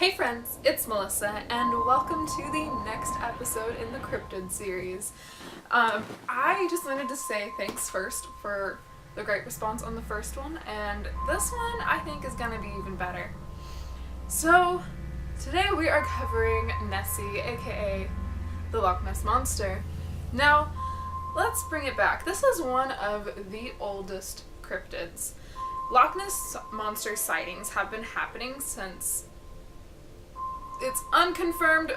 Hey friends, it's Melissa, and welcome to the next episode in the Cryptids series. I just wanted to say thanks first for the great response on the first one, and this one I think is gonna be even better. So, today we are covering Nessie, aka the Loch Ness Monster. Now, let's bring it back. This is one of the oldest cryptids. Loch Ness Monster sightings have been happening since... It's unconfirmed,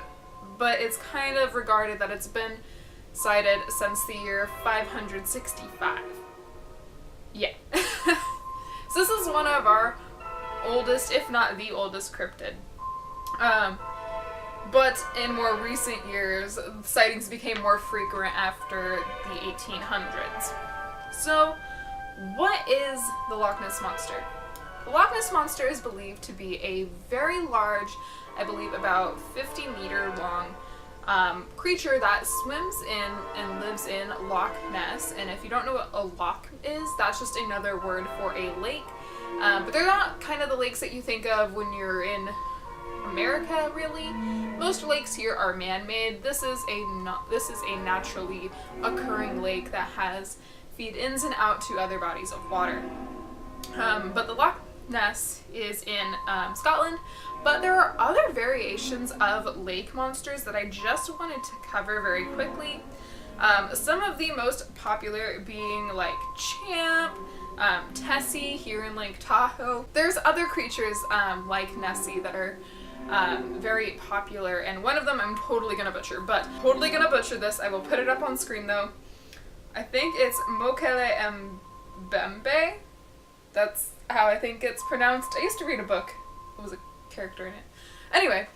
but it's kind of regarded that it's been sighted since the year 565. Yeah. So this is one of our oldest, if not the oldest cryptid. But in more recent years, sightings became more frequent after the 1800s. So, what is the Loch Ness Monster? The Loch Ness Monster is believed to be a very large, I believe about 50-meter long creature that swims in and lives in Loch Ness. And if you don't know what a loch is, that's just another word for a lake. But they're not kind of the lakes that you think of when you're in America, really. Most lakes here are man-made. This is a naturally occurring lake that has feed-ins and out to other bodies of water. But the Loch Ness is in Scotland, but there are other variations of lake monsters that I just wanted to cover very quickly. Some of the most popular being like Champ, Tessie here in Lake Tahoe. There's other creatures like Nessie that are very popular, and one of them I'm totally gonna butcher this. I will put it up on screen though. I think it's Mokele Mbembe. That's how I think it's pronounced. I used to read a book. There was a character in it. Anyway,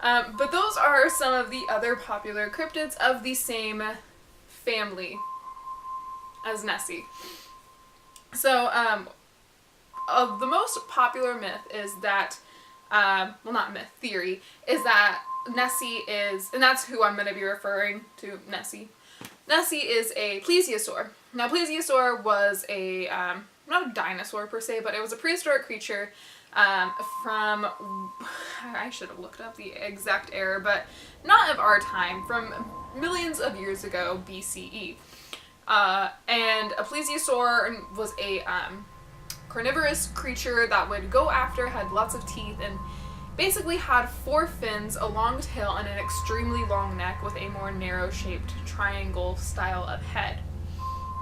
but those are some of the other popular cryptids of the same family as Nessie. So, the most popular myth is that, well, not myth, theory, is that Nessie is, and that's who I'm going to be referring to, Nessie. Nessie is a plesiosaur. Now, plesiosaur was a, not a dinosaur per se, but it was a prehistoric creature from, I should have looked up the exact era, but not of our time, from millions of years ago, BCE. And a plesiosaur was a carnivorous creature that would go after, had lots of teeth, and basically had 4 fins, a long tail, and an extremely long neck with a more narrow-shaped triangle style of head.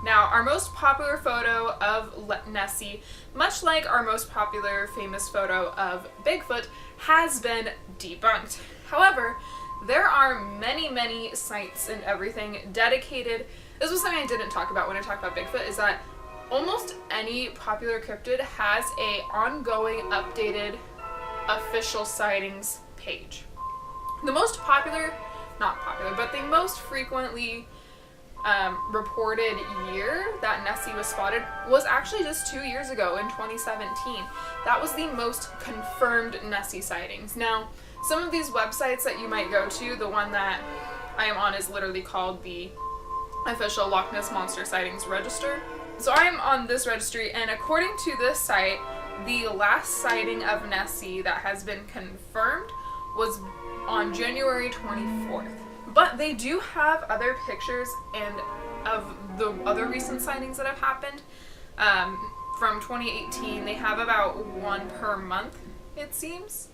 Now, our most popular photo of Nessie, much like our most popular famous photo of Bigfoot, has been debunked. However, there are many, many sites and everything dedicated. This was something I didn't talk about when I talked about Bigfoot, is that almost any popular cryptid has a ongoing, updated, official sightings page. The most popular, not popular, but the most frequently reported year that Nessie was spotted was actually just 2 years ago in 2017. That was the most confirmed Nessie sightings. Now, some of these websites that you might go to, the one that I am on is literally called the official Loch Ness Monster Sightings Register. So I am on this registry, and according to this site, the last sighting of Nessie that has been confirmed was on January 24th. But they do have other pictures and of the other recent sightings that have happened. From 2018, they have about 1 per month, it seems.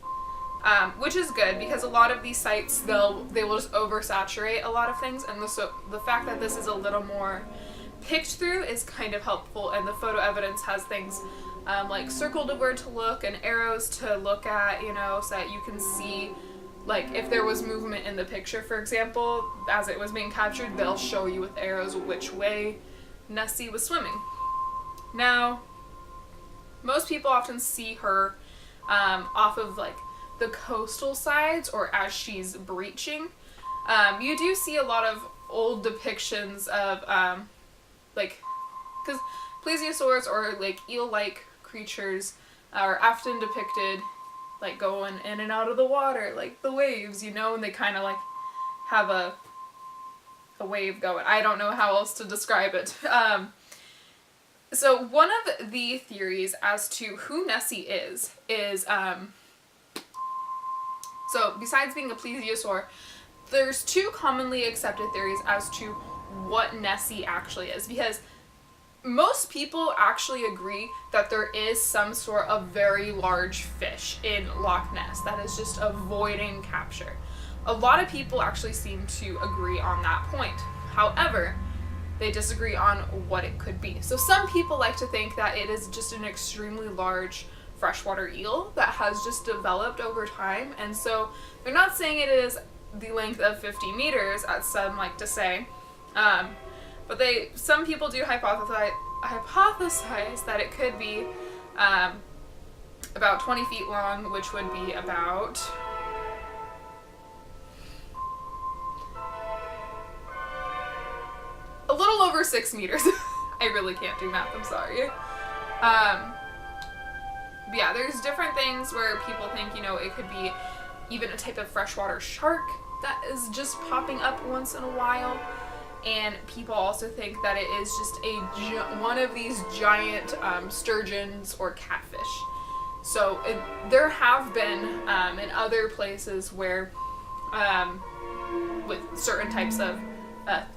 Which is good, because a lot of these sites, they will just oversaturate a lot of things, and the fact that this is a little more picked through is kind of helpful, and the photo evidence has things like circled of where to look and arrows to look at, you know, so that you can see, like, if there was movement in the picture, for example, as it was being captured, they'll show you with arrows which way Nessie was swimming. Now, most people often see her off of, like, the coastal sides or as she's breaching. You do see a lot of old depictions of, like, because plesiosaurs or, like, eel-like creatures are often depicted like going in and out of the water, like the waves, you know, and they kind of like have a wave going. I don't know how else to describe it. So one of the theories as to who Nessie is So besides being a plesiosaur, there's two commonly accepted theories as to what Nessie actually is, because most people actually agree that there is some sort of very large fish in Loch Ness that is just avoiding capture. A lot of people actually seem to agree on that point. However, they disagree on what it could be. So some people like to think that it is just an extremely large freshwater eel that has just developed over time, and so they're not saying it is the length of 50 meters, as some like to say, but some people do hypothesize that it could be about 20 feet long, which would be about a little over 6 meters. I really can't do math, I'm sorry. Yeah, there's different things where people think, you know, it could be even a type of freshwater shark that is just popping up once in a while. And people also think that it is just one of these giant sturgeons or catfish. So there have been in other places where, with certain types of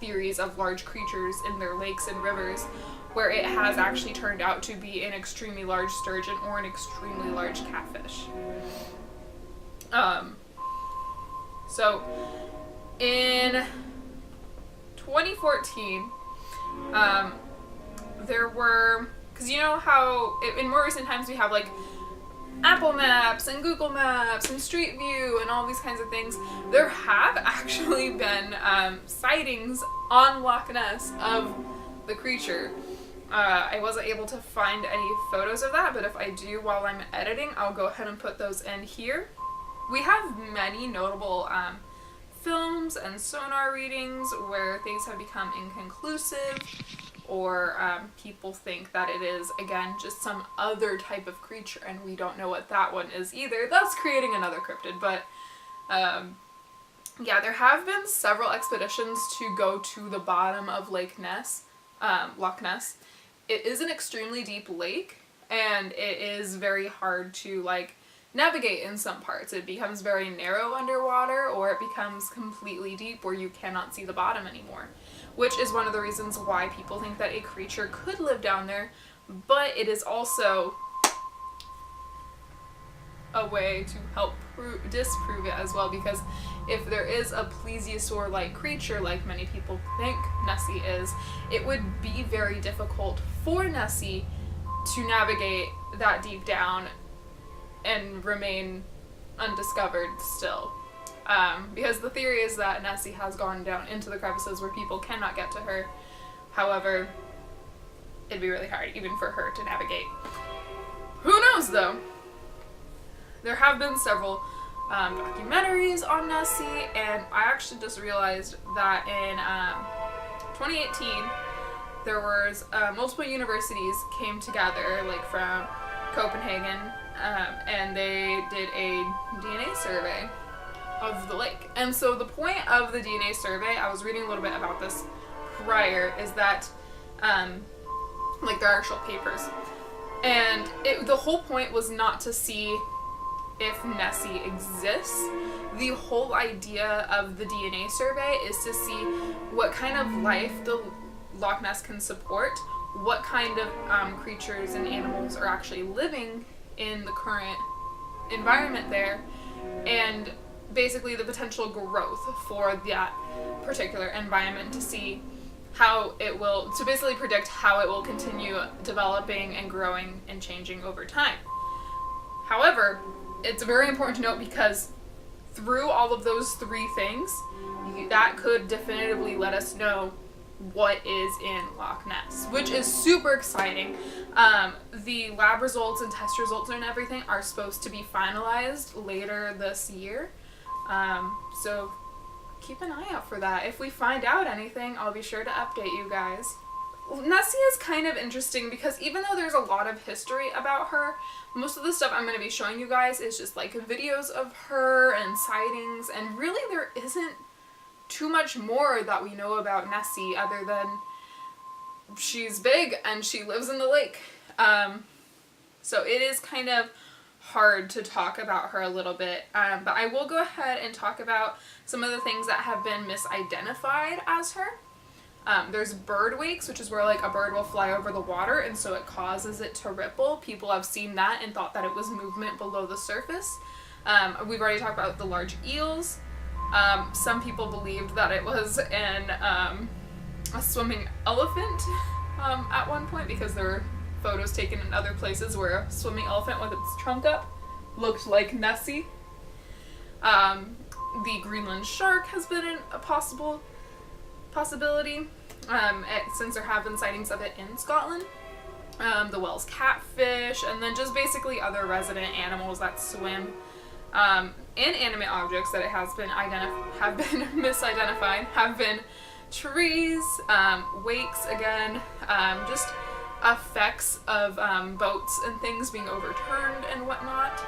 theories of large creatures in their lakes and rivers, where it has actually turned out to be an extremely large sturgeon or an extremely large catfish. So in 2014, there were, because you know how in more recent times we have like Apple Maps and Google Maps and Street View and all these kinds of things, there have actually been sightings on Loch Ness of the creature. I wasn't able to find any photos of that, but if I do while I'm editing, I'll go ahead and put those in here. We have many notable films and sonar readings where things have become inconclusive, or people think that it is, again, just some other type of creature, and we don't know what that one is either. That's creating another cryptid, but yeah, there have been several expeditions to go to the bottom of Loch Ness. It is an extremely deep lake, and it is very hard to like navigate in some parts. It becomes very narrow underwater, or it becomes completely deep where you cannot see the bottom anymore, which is one of the reasons why people think that a creature could live down there, but it is also a way to help disprove it as well, because if there is a plesiosaur-like creature, like many people think Nessie is, it would be very difficult for Nessie to navigate that deep down and remain undiscovered still. Because the theory is that Nessie has gone down into the crevices where people cannot get to her. However, it'd be really hard even for her to navigate. Who knows though? There have been several documentaries on Nessie, and I actually just realized that in 2018 there was multiple universities came together, like from Copenhagen, and they did a DNA survey of the lake. And so the point of the DNA survey, I was reading a little bit about this prior, is that like their actual papers, and the whole point was not to see if Nessie exists. The whole idea of the DNA survey is to see what kind of life the Loch Ness can support, what kind of creatures and animals are actually living in the current environment there, and basically the potential growth for that particular environment, to see how it will, to basically predict how it will continue developing and growing and changing over time. However, it's very important to note, because through all of those three things, that could definitively let us know what is in Loch Ness, which is super exciting. The lab results and test results and everything are supposed to be finalized later this year. So keep an eye out for that. If we find out anything, I'll be sure to update you guys. Nessie is kind of interesting because even though there's a lot of history about her, most of the stuff I'm going to be showing you guys is just like videos of her and sightings, and really there isn't too much more that we know about Nessie other than she's big and she lives in the lake. So it is kind of hard to talk about her a little bit, but I will go ahead and talk about some of the things that have been misidentified as her. There's bird wakes, which is where like a bird will fly over the water and so it causes it to ripple. People have seen that and thought that it was movement below the surface. We've already talked about the large eels. Some people believed that it was a swimming elephant at one point, because there were photos taken in other places where a swimming elephant with its trunk up looked like Nessie. The Greenland shark has been a possibility, since there have been sightings of it in Scotland. The Wells catfish, and then just basically other resident animals that swim. Inanimate objects that it has been have been misidentified have been trees, wakes again, just effects of boats and things being overturned and whatnot,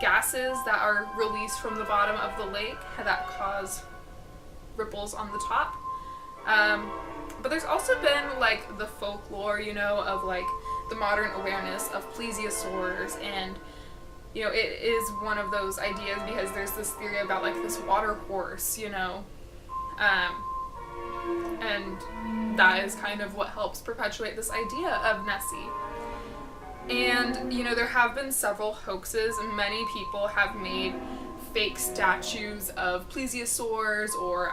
gases that are released from the bottom of the lake that cause ripples on the top. But there's also been like the folklore, you know, of like the modern awareness of plesiosaurs, and you know, it is one of those ideas because there's this theory about like this water horse, you know, and that is kind of what helps perpetuate this idea of Nessie. And, you know, there have been several hoaxes, and many people have made fake statues of plesiosaurs or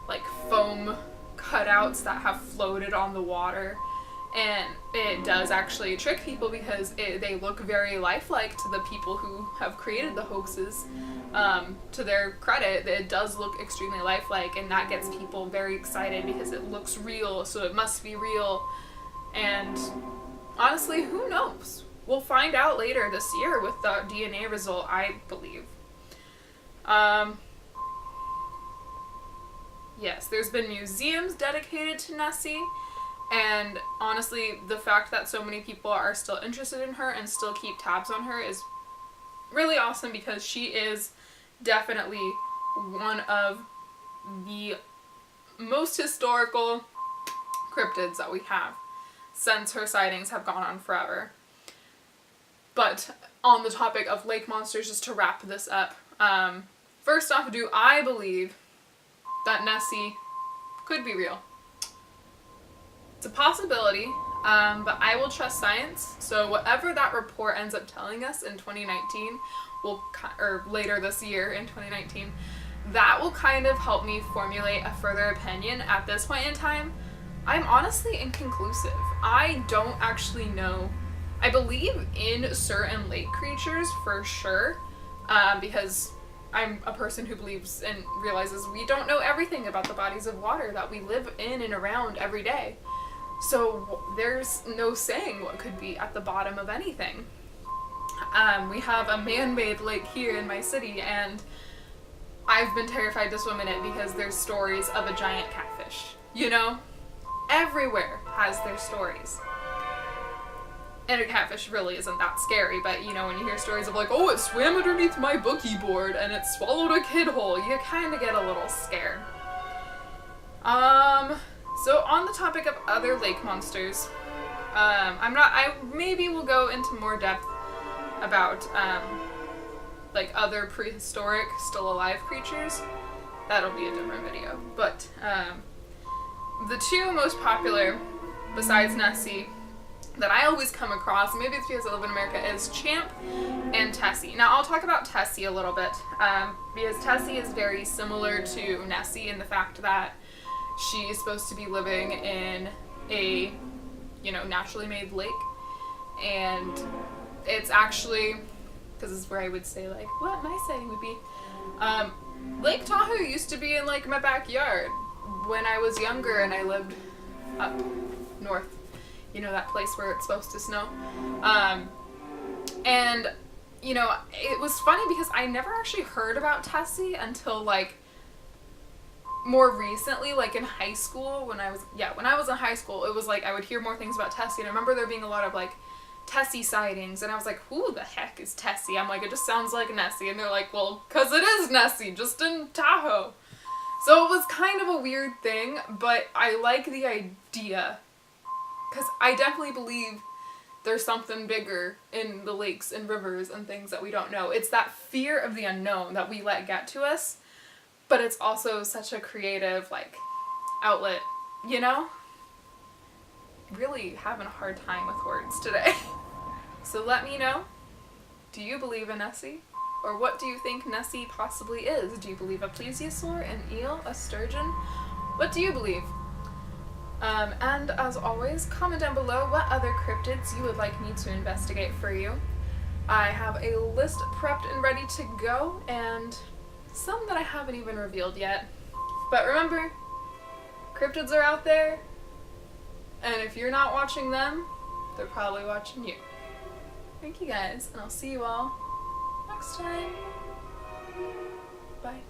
like foam cutouts that have floated on the water. And it does actually trick people because they look very lifelike to the people who have created the hoaxes. To their credit, it does look extremely lifelike, and that gets people very excited because it looks real, so it must be real. And honestly, who knows? We'll find out later this year with the DNA result, I believe. Yes, there's been museums dedicated to Nessie. And honestly, the fact that so many people are still interested in her and still keep tabs on her is really awesome, because she is definitely one of the most historical cryptids that we have, since her sightings have gone on forever. But on the topic of lake monsters, just to wrap this up, first off, do I believe that Nessie could be real? It's a possibility, but I will trust science. So whatever that report ends up telling us in 2019, or later this year in 2019, that will kind of help me formulate a further opinion. At this point in time, I'm honestly inconclusive. I don't actually know. I believe in certain lake creatures for sure, because I'm a person who believes and realizes we don't know everything about the bodies of water that we live in and around every day. So there's no saying what could be at the bottom of anything. We have a man-made lake here in my city, and I've been terrified to swim in it because there's stories of a giant catfish. You know? Everywhere has their stories. And a catfish really isn't that scary, but you know, when you hear stories of like, oh, it swam underneath my boogie board and it swallowed a kid whole, you kind of get a little scared. So on the topic of other lake monsters, I maybe will go into more depth about, like other prehistoric, still alive creatures. That'll be a different video. But, the two most popular, besides Nessie, that I always come across, maybe it's because I live in America, is Champ and Tessie. Now, I'll talk about Tessie a little bit, because Tessie is very similar to Nessie in the fact that she is supposed to be living in a, you know, naturally made lake, and it's actually, because this is where I would say, like, what my setting would be, Lake Tahoe used to be in, like, my backyard when I was younger and I lived up north, you know, that place where it's supposed to snow, and, you know, it was funny because I never actually heard about Tessie until, like, more recently, like in high school, when I was in high school, it was like I would hear more things about Tessie, and I remember there being a lot of like Tessie sightings, and I was like, who the heck is Tessie? I'm like, it just sounds like Nessie, and they're like, well, cause it is Nessie, just in Tahoe. So it was kind of a weird thing, but I like the idea, cause I definitely believe there's something bigger in the lakes and rivers and things that we don't know. It's that fear of the unknown that we let get to us, but it's also such a creative, like, outlet, you know? Really having a hard time with words today. So let me know, do you believe in Nessie? Or what do you think Nessie possibly is? Do you believe a plesiosaur, an eel, a sturgeon? What do you believe? And as always, comment down below what other cryptids you would like me to investigate for you. I have a list prepped and ready to go, and some that I haven't even revealed yet. But remember, cryptids are out there, and if you're not watching them, they're probably watching you. Thank you guys, and I'll see you all next time. Bye.